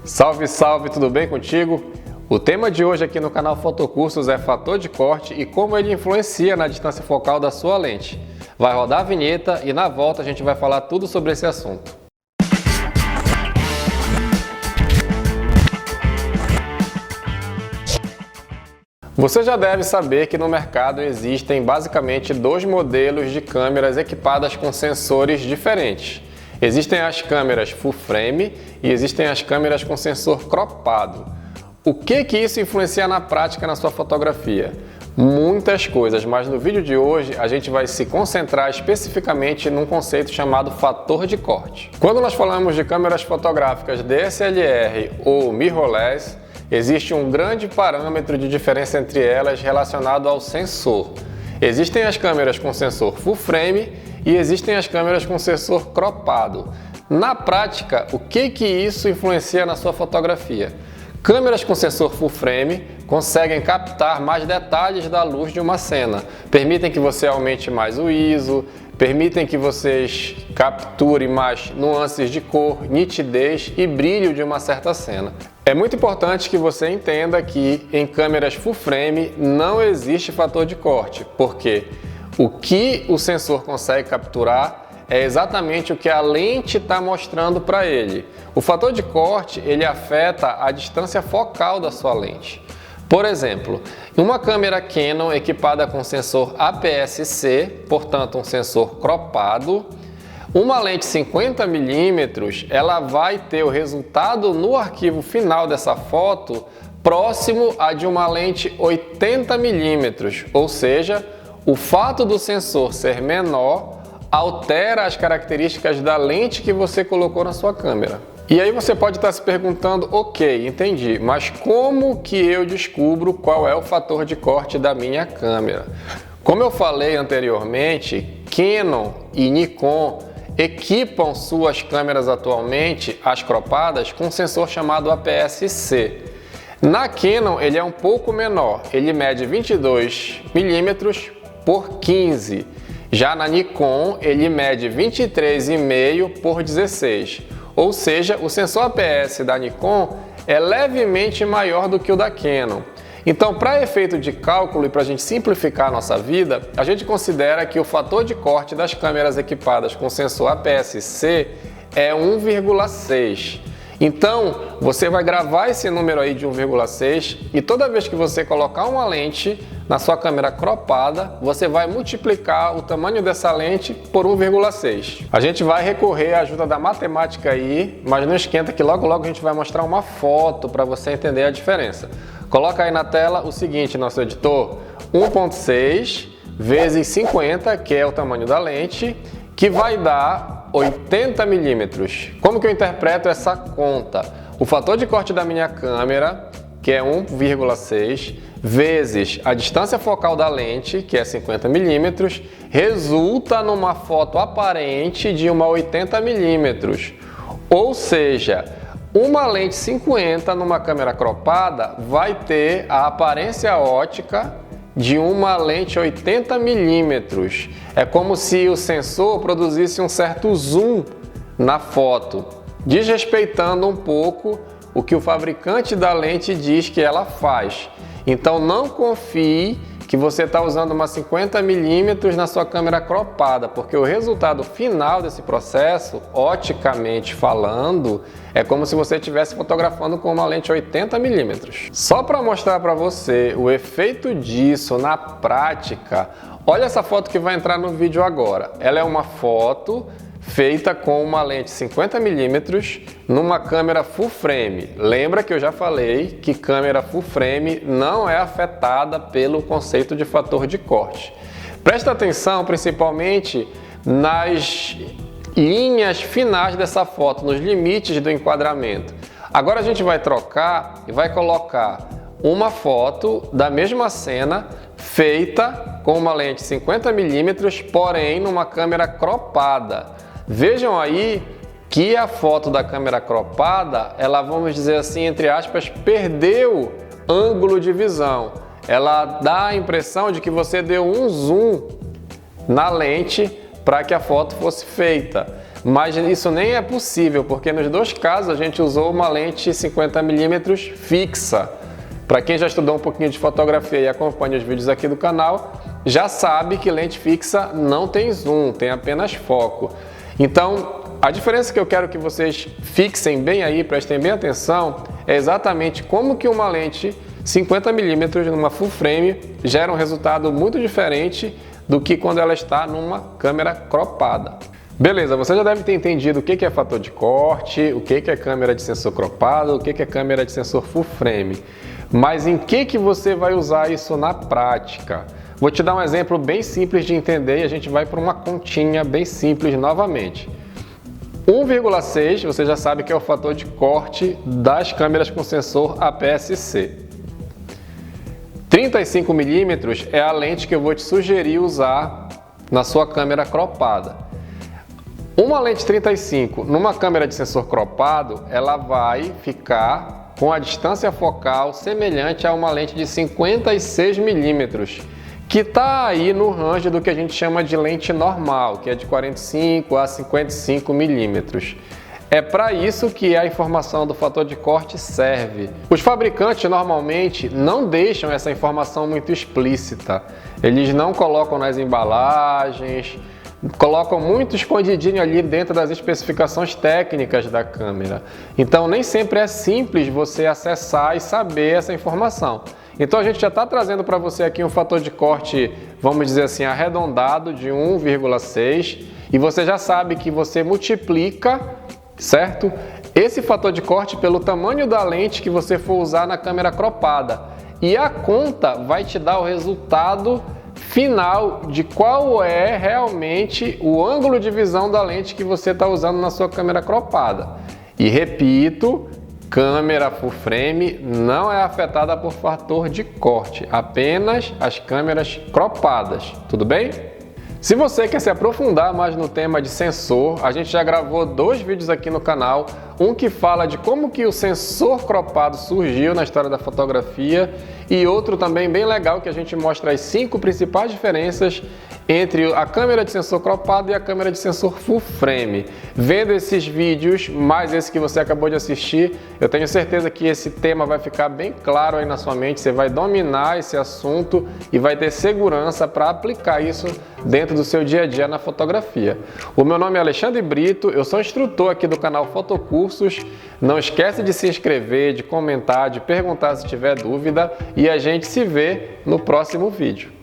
Salve, salve, tudo bem contigo? O tema de hoje aqui no canal Fotocursos é fator de corte e como ele influencia na distância focal da sua lente. Vai rodar a vinheta e na volta a gente vai falar tudo sobre esse assunto. Você já deve saber que no mercado existem basicamente dois modelos de câmeras equipadas com sensores diferentes. Existem as câmeras full frame e existem as câmeras com sensor cropado. O que isso influencia na prática na sua fotografia? Muitas coisas, mas no vídeo de hoje a gente vai se concentrar especificamente num conceito chamado fator de corte. Quando nós falamos de câmeras fotográficas DSLR ou mirrorless, existe um grande parâmetro de diferença entre elas relacionado ao sensor. Existem as câmeras com sensor full frame e existem as câmeras com sensor cropado. Na prática, o que isso influencia na sua fotografia? Câmeras com sensor full frame conseguem captar mais detalhes da luz de uma cena, permitem que você aumente mais o ISO, permitem que vocês capturem mais nuances de cor, nitidez e brilho de uma certa cena. É muito importante que você entenda que em câmeras full frame não existe fator de corte, porque o que o sensor consegue capturar é exatamente o que a lente está mostrando para ele. O fator de corte ele afeta a distância focal da sua lente. Por exemplo, em uma câmera Canon equipada com sensor APS-C, portanto um sensor cropado, uma lente 50mm ela vai ter o resultado no arquivo final dessa foto próximo a de uma lente 80mm, ou seja, o fato do sensor ser menor altera as características da lente que você colocou na sua câmera. E aí você pode estar se perguntando, ok, entendi, mas como que eu descubro qual é o fator de corte da minha câmera? Como eu falei anteriormente, Canon e Nikon equipam suas câmeras atualmente, as cropadas, com um sensor chamado APS-C. Na Canon ele é um pouco menor, ele mede 22mm por 15. Já na Nikon ele mede 23,5 por 16. Ou seja, o sensor APS da Nikon é levemente maior do que o da Canon. Então, para efeito de cálculo e para a gente simplificar a nossa vida, a gente considera que o fator de corte das câmeras equipadas com sensor APS-C é 1,6. Então, você vai gravar esse número aí de 1,6 e toda vez que você colocar uma lente na sua câmera cropada, você vai multiplicar o tamanho dessa lente por 1,6. A gente vai recorrer à ajuda da matemática aí, mas não esquenta que logo a gente vai mostrar uma foto para você entender a diferença. Coloca aí na tela o seguinte, nosso editor, 1,6 vezes 50, que é o tamanho da lente, que vai dar 80mm. Como que eu interpreto essa conta? O fator de corte da minha câmera, que é 1,6, vezes a distância focal da lente, que é 50mm, resulta numa foto aparente de uma 80mm. Ou seja, uma lente 50 numa câmera cropada vai ter a aparência ótica de uma lente 80mm. É como se o sensor produzisse um certo zoom na foto, desrespeitando um pouco o que o fabricante da lente diz que ela faz. Então não confie que você está usando uma 50mm na sua câmera cropada, porque o resultado final desse processo, oticamente falando, é como se você estivesse fotografando com uma lente 80mm. Só para mostrar para você o efeito disso na prática, olha essa foto que vai entrar no vídeo agora. Ela é uma foto feita com uma lente 50mm numa câmera full frame. Lembra que eu já falei que câmera full frame não é afetada pelo conceito de fator de corte. Presta atenção principalmente nas linhas finais dessa foto, nos limites do enquadramento. Agora a gente vai trocar e vai colocar uma foto da mesma cena feita com uma lente 50mm, porém numa câmera cropada. Vejam aí que a foto da câmera cropada, ela, vamos dizer assim, entre aspas, perdeu ângulo de visão. Ela dá a impressão de que você deu um zoom na lente para que a foto fosse feita. mas isso nem é possível, porque nos dois casos a gente usou uma lente 50mm fixa. Para quem já estudou um pouquinho de fotografia e acompanha os vídeos aqui do canal, já sabe que lente fixa não tem zoom, tem apenas foco. Então, a diferença que eu quero que vocês fixem bem aí, prestem bem atenção, é exatamente como que uma lente 50mm numa full frame gera um resultado muito diferente do que quando ela está numa câmera cropada. Beleza, você já deve ter entendido o que é fator de corte, o que é câmera de sensor cropado, o que é câmera de sensor full frame. Mas em que você vai usar isso na prática? Vou te dar um exemplo bem simples de entender e a gente vai para uma continha bem simples novamente. 1,6 você já sabe que é o fator de corte das câmeras com sensor APS-C. 35mm é a lente que eu vou te sugerir usar na sua câmera cropada. Uma lente 35 numa câmera de sensor cropado, ela vai ficar com a distância focal semelhante a uma lente de 56mm, que está aí no range do que a gente chama de lente normal, que é de 45 a 55mm. É para isso que a informação do fator de corte serve. Os fabricantes normalmente não deixam essa informação muito explícita. Eles não colocam nas embalagens, colocam muito escondidinho ali dentro das especificações técnicas da câmera. Então nem sempre é simples você acessar e saber essa informação. Então a gente já está trazendo para você aqui um fator de corte, vamos dizer assim, arredondado de 1,6, e você já sabe que você multiplica, certo? Esse fator de corte pelo tamanho da lente que você for usar na câmera cropada. E a conta vai te dar o resultado final de qual é realmente o ângulo de visão da lente que você está usando na sua câmera cropada. E repito, câmera full frame não é afetada por fator de corte, apenas as câmeras cropadas, tudo bem? Se você quer se aprofundar mais no tema de sensor, a gente já gravou 2 vídeos aqui no canal, um que fala de como que o sensor cropado surgiu na história da fotografia e outro também bem legal que a gente mostra as 5 principais diferenças entre a câmera de sensor cropado e a câmera de sensor full frame. Vendo esses vídeos, mais esse que você acabou de assistir, eu tenho certeza que esse tema vai ficar bem claro aí na sua mente, você vai dominar esse assunto e vai ter segurança para aplicar isso dentro do seu dia a dia na fotografia. O meu nome é Alexandre Brito, eu sou instrutor aqui do canal Fotocursos. Não esquece de se inscrever, de comentar, de perguntar se tiver dúvida e a gente se vê no próximo vídeo.